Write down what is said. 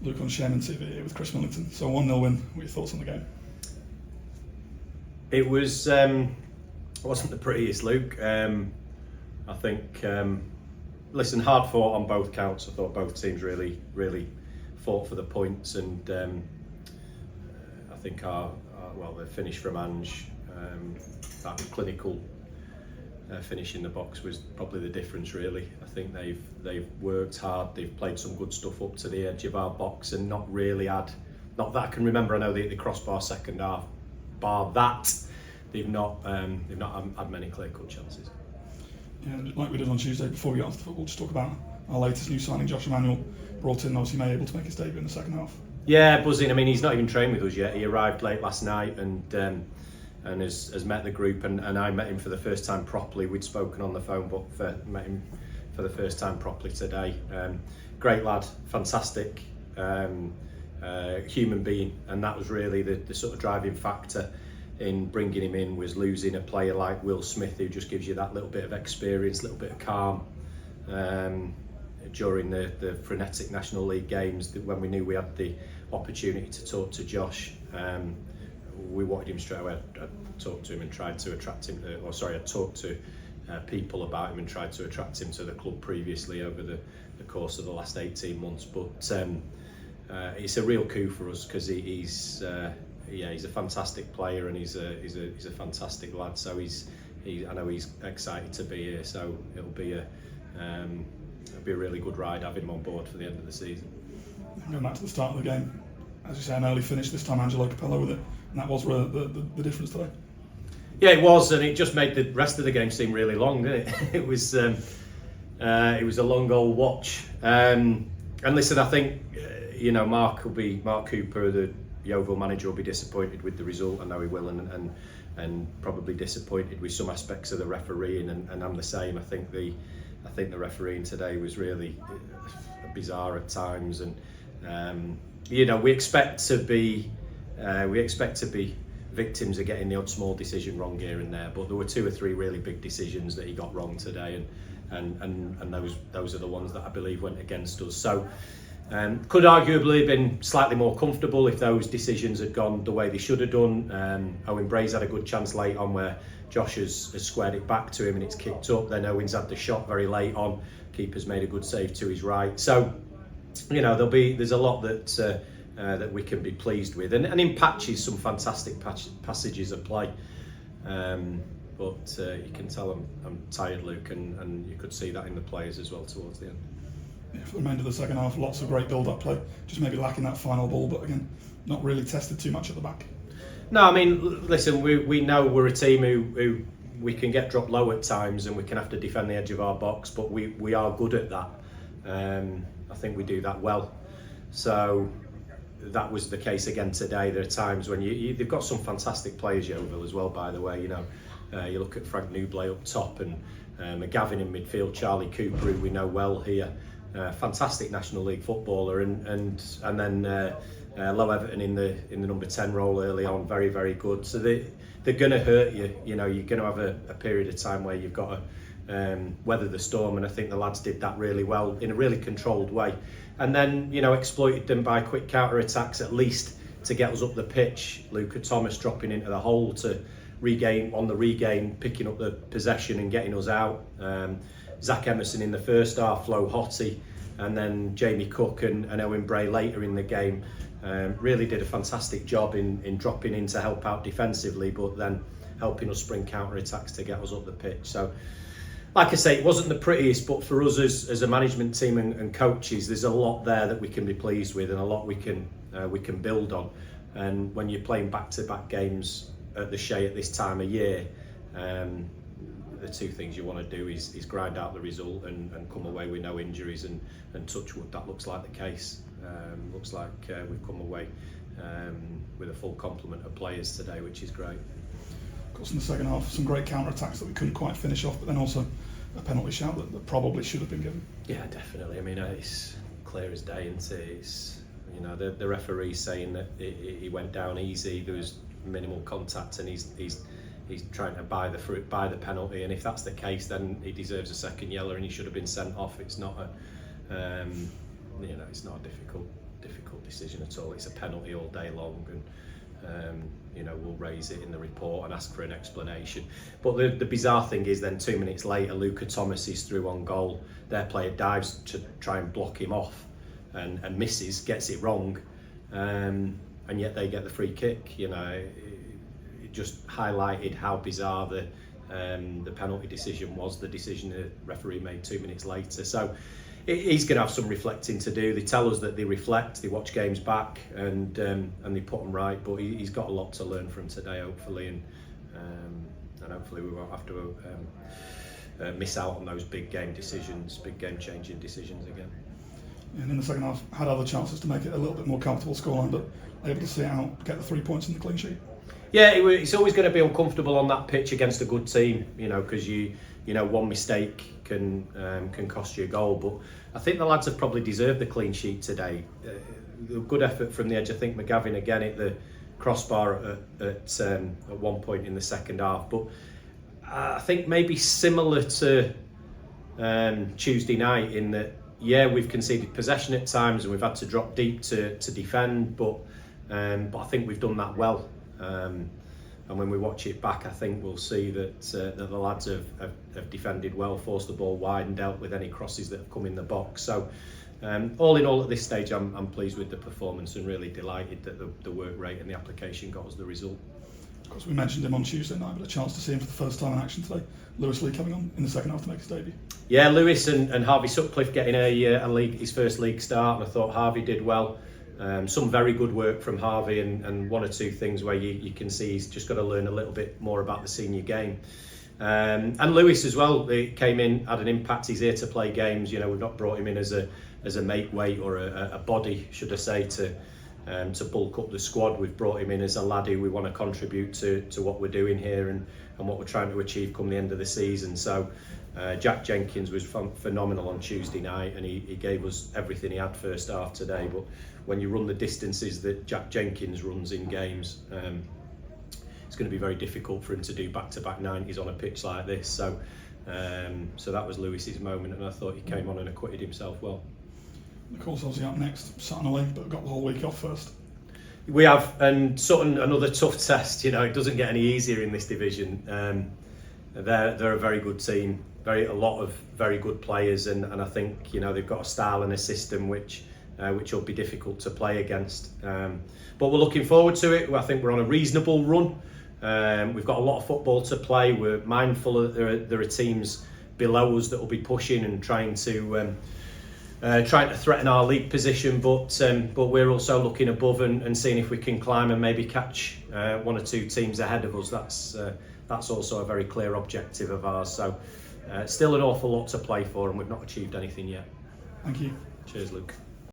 Luke on Sherman TV here with Chris Millington. So 1-0 win. What are your thoughts on the game? It was wasn't the prettiest, Luke. I think listen, hard fought on both counts. I thought both teams really fought for the points, and I think the finish from Ange, that clinical finish in the box was probably the difference. Really, I think they've worked hard. They've played some good stuff up to the edge of our box, and not that I can remember. I know the crossbar second half, bar that, they've not had many clear-cut chances. Yeah, like we did on Tuesday before we got onto the football, just talk about our latest new signing, Josh Emanuel, brought in, obviously able to make his debut in the second half. Yeah, buzzing. I mean, he's not even trained with us yet. He arrived late last night and has met the group, and I met him for the first time properly. We'd spoken on the phone, but met him for the first time properly today. Great lad, fantastic human being, and that was really the sort of driving factor in bringing him in, was losing a player like Will Smith, who just gives you that little bit of experience, little bit of calm. During the frenetic National League games, when we knew we had the opportunity to talk to Josh, we wanted him straight away. I talked to him and tried to attract him, I talked to people about him and tried to attract him to the club previously over the course of the last 18 months. But it's a real coup for us, because he's a fantastic player, and he's a fantastic lad. So I know he's excited to be here. So it'll be a really good ride having him on board for the end of the season. Going back to the start of the game, as you say, an early finish this time, Angelo Capello with it, and that was really the difference today. Yeah, it was, and it just made the rest of the game seem really long, didn't it? It was a long old watch. And listen, I think Mark Cooper, the Yeovil manager, will be disappointed with the result. I know he will, and probably disappointed with some aspects of the refereeing, and I'm the same. I think the refereeing today was really bizarre at times, and we expect to be victims of getting the odd small decision wrong here and there, but there were 2 or 3 really big decisions that he got wrong today, and those are the ones that I believe went against us. So could arguably have been slightly more comfortable if those decisions had gone the way they should have done. Owen Bray's had a good chance late on where Josh has squared it back to him and it's kicked up. Then Owen's had the shot very late on. Keeper's made a good save to his right. So there's a lot that we can be pleased with, and in patches some fantastic passages of play. But you can tell I'm tired, Luke, and you could see that in the players as well towards the end. Yeah, for the remainder of the second half, lots of great build-up play, just maybe lacking that final ball, but again, not really tested too much at the back. No, I mean, listen, we know we're a team who we can get dropped low at times, and we can have to defend the edge of our box, but we are good at that. I think we do that well. So that was the case again today. There are times when they've got some fantastic players, Yeovil, as well, by the way. You look at Frank Newblay up top, and McGavin in midfield, Charlie Cooper, who we know well here. Fantastic National League footballer, and then Low Everton in the number 10 role early on, very, very good. So they're going to hurt you. You're going to have a period of time where you've got to weather the storm, and I think the lads did that really well in a really controlled way. And then exploited them by quick counter attacks, at least to get us up the pitch. Luca Thomas dropping into the hole to regain, picking up the possession and getting us out. Zach Emerson in the first half, Flo Hottie, and then Jamie Cook and Owen Bray later in the game really did a fantastic job in dropping in to help out defensively, but then helping us spring counter attacks to get us up the pitch. So, like I say, it wasn't the prettiest, but for us as a management team and coaches, there's a lot there that we can be pleased with, and a lot we can build on. And when you're playing back-to-back games at the Shea at this time of year, the 2 things you want to do is grind out the result and come away with no injuries, and touch wood, that looks like the case. Looks like we've come away with a full complement of players today, which is great. Of course, in the second half, some great counter-attacks that we couldn't quite finish off, but then also a penalty shout that probably should have been given. Yeah, definitely. I mean, it's clear as day, isn't it? It's, the referee saying that he went down easy, there was minimal contact, and he's trying to buy the penalty, and if that's the case, then he deserves a second yellow and he should have been sent off. It's not a it's not a difficult decision at all. It's a penalty all day long, and we'll raise it in the report and ask for an explanation. But the bizarre thing is then 2 minutes later, Luca Thomas is through on goal. Their player dives to try and block him off and misses, gets it wrong, and yet they get the free kick. It just highlighted how bizarre the penalty decision was, the decision the referee made 2 minutes later. So he's going to have some reflecting to do. They tell us that they reflect, they watch games back, and they put them right. But he's got a lot to learn from today, hopefully, and hopefully we won't have to miss out on those big game decisions, big game changing decisions again. And in the second half, had other chances to make it a little bit more comfortable scoreline, but able to see it out, get the 3 points and the clean sheet. Yeah, it's always going to be uncomfortable on that pitch against a good team, because one mistake can cost you a goal. But I think the lads have probably deserved the clean sheet today. Good effort from the edge. I think McGavin again hit the crossbar at one point in the second half. But I think maybe similar to Tuesday night in that, we've conceded possession at times and we've had to drop deep to defend, but I think we've done that well. And when we watch it back, I think we'll see that the lads have defended well, forced the ball wide and dealt with any crosses that have come in the box. So all in all, at this stage, I'm pleased with the performance and really delighted that the work rate and the application got us the result. Of course, we mentioned him on Tuesday night, but a chance to see him for the first time in action today. Lewis Lee coming on in the second half to make his debut. Yeah, Lewis and Harvey Sutcliffe getting his first league start, and I thought Harvey did well. Some very good work from Harvey, and one or two things where you can see he's just got to learn a little bit more about the senior game. And Lewis as well, he came in, had an impact. He's here to play games. We've not brought him in as a make weight or a body, should I say, to bulk up the squad. We've brought him in as a lad who we want to contribute to what we're doing here and what we're trying to achieve come the end of the season. So Jack Jenkins was phenomenal on Tuesday night, and he gave us everything he had first half today. But when you run the distances that Jack Jenkins runs in games, it's going to be very difficult for him to do back-to-back 90s on a pitch like this. So that was Lewis's moment, and I thought he came on and acquitted himself well. Of course, obviously up next, Sutton away, but got the whole week off first. We have, and Sutton, another tough test. It doesn't get any easier in this division. They're a very good team, a lot of very good players, and I think they've got a style and a system which will be difficult to play against. But we're looking forward to it. I think we're on a reasonable run. We've got a lot of football to play. We're mindful that there are teams below us that will be pushing and trying to threaten our league position, but we're also looking above and seeing if we can climb and maybe catch one or two teams ahead of us. That's also a very clear objective of ours. So still an awful lot to play for, and we've not achieved anything yet. Thank you. Cheers, Luke.